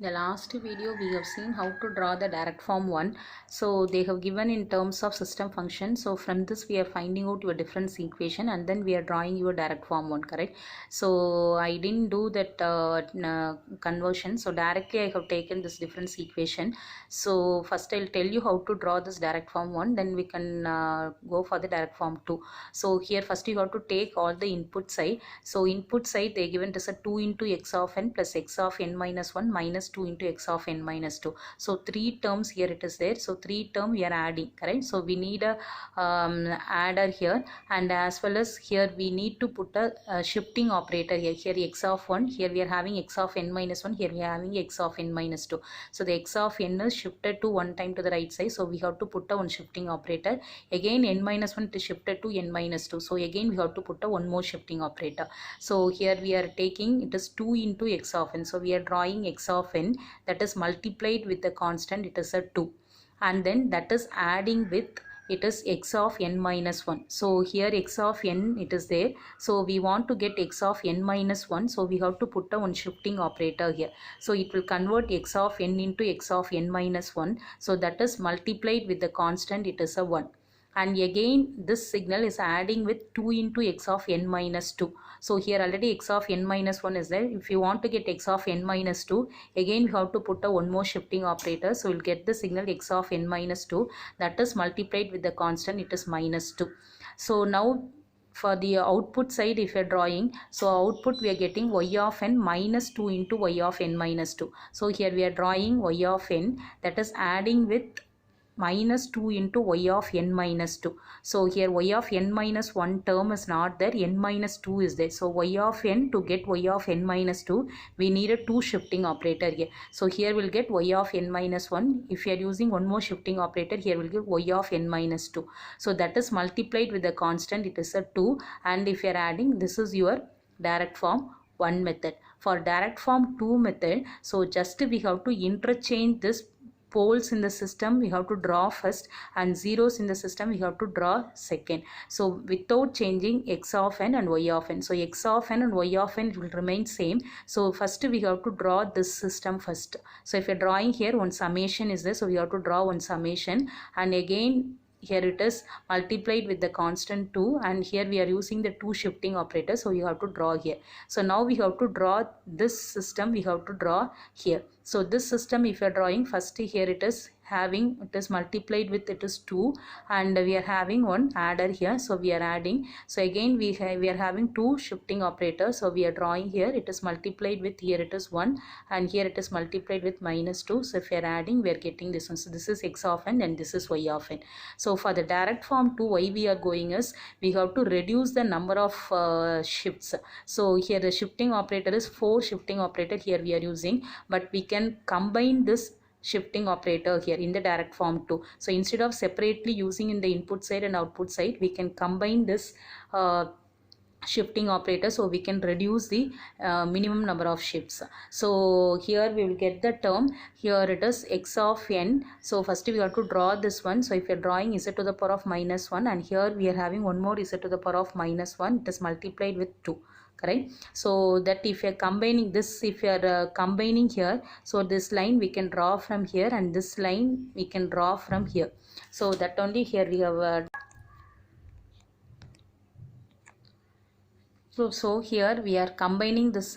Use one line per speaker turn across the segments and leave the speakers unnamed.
The last video we have seen how to draw the direct form 1. So they have given in terms of system function. So from this we are finding out your difference equation and then we are drawing your direct form 1, correct? So I didn't do that conversion. So directly I have taken this difference equation. So first I'll tell you how to draw this direct form 1, then we can go for the direct form 2. So here first you have to take all the input side. So input side they given as a 2 into x of n plus x of n minus 1 minus 2 into x of n minus 2. So three terms here it is there. So three term we are adding, correct? So we need a adder here, and as well as here we need to put a shifting operator here. Here x of 1, here we are having x of n minus 1, here we are having x of n minus 2. So the x of n is shifted to one time to the right side, so we have to put a one shifting operator. Again n minus 1 is shifted to n minus 2, so again we have to put a one more shifting operator. So here we are taking it is 2 into x of n. So we are drawing x of n that is multiplied with the constant, it is a 2, and then that is adding with it is x of n minus 1. So here x of n it is there. So we want to get x of n minus 1. So we have to put a one shifting operator here. So it will convert x of n into x of n minus 1. So that is multiplied with the constant, it is a 1. And again this signal is adding with 2 into x of n minus 2. So here already x of n minus 1 is there. If you want to get x of n minus 2, again we have to put a one more shifting operator. So we'll get the signal x of n minus 2, that is multiplied with the constant, it is minus 2. So now for the output side if you are drawing, so output we are getting y of n minus 2 into y of n minus 2. So here we are drawing y of n that is adding with minus 2 into y of n minus 2. So here y of n minus 1 term is not there, n minus 2 is there. So y of n, to get y of n minus 2, we need a 2 shifting operator here. So here we'll get y of n minus 1. If you are using one more shifting operator, here we'll get y of n minus 2. So that is multiplied with the constant, it is a 2. And if you are adding, this is your direct form 1 method. For direct form 2 method, so just we have to interchange this poles in the system we have to draw first, and zeros in the system we have to draw second. So without changing x of n and y of n. So x of n and y of n will remain same. So first we have to draw this system first. So if you're drawing here, one summation is there, so we have to draw one summation, and again here it is multiplied with the constant 2, and here we are using the 2 shifting operator, so you have to draw here. So now we have to draw this system, we have to draw here. So this system if you are drawing, first here it is having, it is multiplied with it is 2, and we are having one adder here, so we are adding. So again we are having 2 shifting operators, so we are drawing here, it is multiplied with, here it is 1, and here it is multiplied with minus 2. So if we are adding, we are getting this one. So this is x of n and this is y of n. So for the direct form 2, why we are going is we have to reduce the number of shifts. So here the shifting operator is 4 shifting operator here we are using, but we can combine this shifting operator here in the direct form 2. So instead of separately using in the input side and output side, we can combine this shifting operator, so we can reduce the minimum number of shifts. So here we will get the term, here it is x of n. So first we have to draw this one. So if you are drawing z to the power of minus 1, and here we are having one more z to the power of minus 1, it is multiplied with 2, correct? So that if you are combining this, if you are combining here, so this line we can draw from here, and this line we can draw from here. So that only here we have So here we are combining this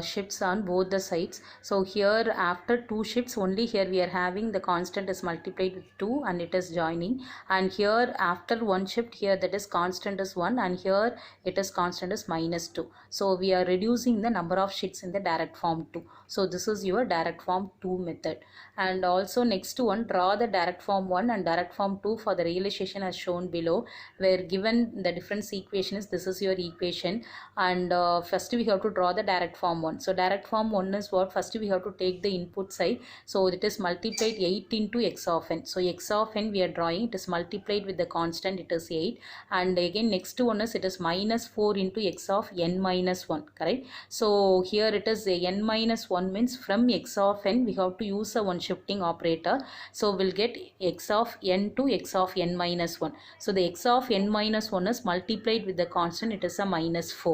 shifts on both the sides. So here after 2 shifts only, here we are having the constant is multiplied with 2 and it is joining, and here after 1 shift, here that is constant is 1, and here it is constant is minus 2. So we are reducing the number of shifts in the direct form 2. So this is your direct form 2 method. And also next one, draw the direct form 1 and direct form 2 for the realization as shown below, where given the difference equation is, this is your equation. And first we have to draw the direct form 1. So direct form 1 is what? First we have to take the input side, so it is multiplied 8 into x of n. So x of n we are drawing, it is multiplied with the constant, it is 8, and again next one is, it is minus 4 into x of n minus 1, correct? So here it is n minus 1 means from x of n we have to use a one shifting operator, so we'll get x of n to x of n minus 1. So the x of n minus 1 is multiplied with the constant, it is a minus 4.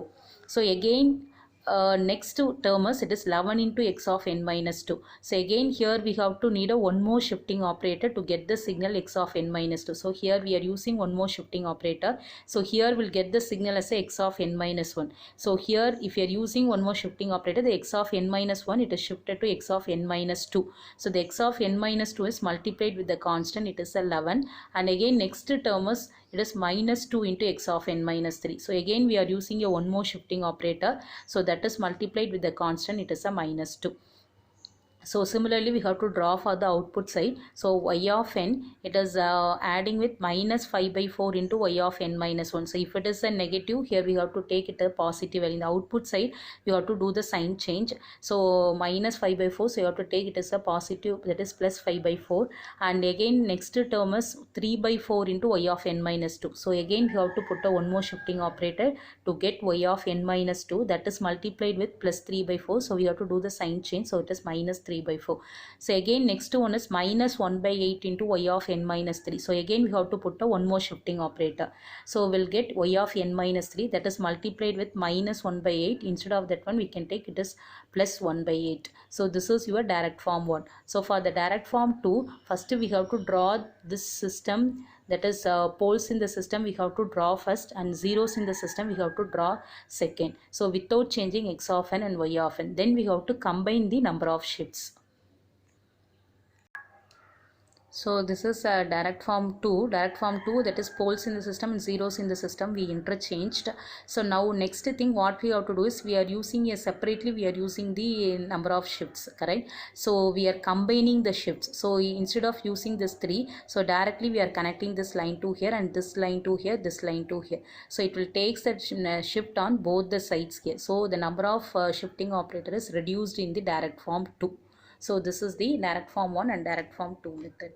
So again next term is it is 11 into x of n minus 2. So again here we have to need a one more shifting operator to get the signal x of n minus 2. So here we are using one more shifting operator. So here we'll get the signal as a x of n minus 1. So here if you are using one more shifting operator, the x of n minus 1, it is shifted to x of n minus 2. So the x of n minus 2 is multiplied with the constant, it is 11, and again next term is it is minus 2 into x of n minus 3. So again we are using a one more shifting operator. So that is multiplied with the constant, it is a minus 2. So similarly we have to draw for the output side. So y of n, it is adding with minus 5 by 4 into y of n minus 1. So if it is a negative, here we have to take it a positive. In the output side we have to do the sign change. So minus 5 by 4, so you have to take it as a positive, that is plus 5 by 4. And again next term is 3 by 4 into y of n minus 2. So again we have to put a one more shifting operator to get y of n minus 2, that is multiplied with plus 3 by 4. So we have to do the sign change. So it is minus 3 by 4. So again next one is minus 1 by 8 into y of n minus 3. So again we have to put a one more shifting operator. So we'll get y of n minus 3, that is multiplied with minus 1 by 8. Instead of that one we can take it as plus 1 by 8. So this is your direct form 1. So for the direct form 2, first we have to draw this system, that is poles in the system we have to draw first, and zeros in the system we have to draw second. So without changing x of n and y of n, then we have to combine the number of shifts. So this is direct form 2. Direct form 2, that is poles in the system and zeros in the system we interchanged. So now next thing what we have to do is we are using separately we are using the number of shifts, correct? So we are combining the shifts. So instead of using this 3, so directly we are connecting this line to here and this line to here, this line to here. So it will take that shift on both the sides here. So the number of shifting operator is reduced in the direct form 2. So this is the direct form 1 and direct form 2 method.